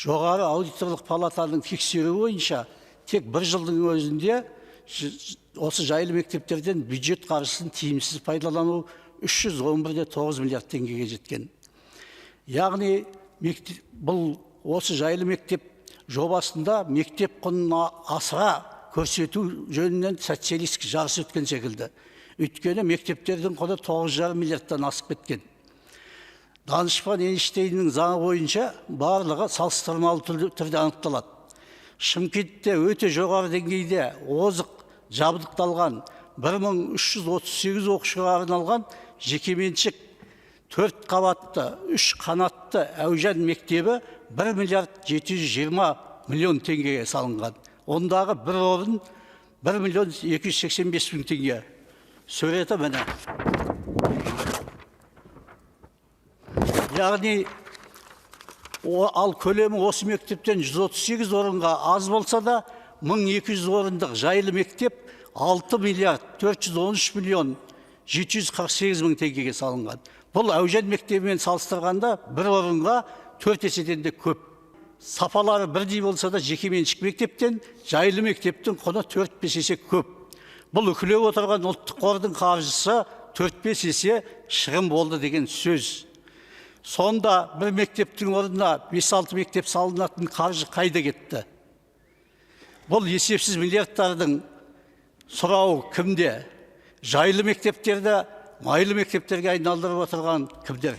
жоғары аудиторлық палатаның тексеруі бойынша тек бір жылдың өзінде осы жайлы мектептерден бюджет қаржысын тиімсіз пайдалану 311,9 миллиард теңгеге жеткен. Яғни бұл осы жайлы мектеп жобасында мектеп құнын асыра көрсету жөнінен социалистік жарыс өткен секілді. Өйткені мектептердің құны 9,5 миллиардтан асып кеткен. Данышпан Эйнштейннің заңы бойынша барлығы салыстырмалы түрде анықталады. Шымкентте өте жоғары деңгейде озық жабдықталған 1338 оқушыға арналған жекеменшік 4 қабатты, 3 қанатты әуежан мектебі 1 миллиард 720 миллион теңгеге салынған. Ондағы бір орын 1 миллион 285 мың теңге. Сөреті міне. Яғни, ал көлемі осы мектептен 138 орынға аз болса да, 1200 орындық жайлы мектеп 6 миллиард 413 миллион 748 мың теңгеге салынған. Бұл әуежан мектебімен салыстырғанда бір орынға 4 еседен де көп. Сапалары бірдей болса да, жекеменшік мектептен жайлы мектептің құны 4-5 есе көп. Бұл үкілеп отырған ұлттық қордың қаржысы 4-5 есе шығын болды деген сөз. Сонда бір мектептің орнына 5-6 мектеп салынатын қаржы қайда кетті? Бұл есепсіз миллиардтардың сұрауы кімде? Жайлы мектептерді майлы мектептерге айналдырып отырған кімдер?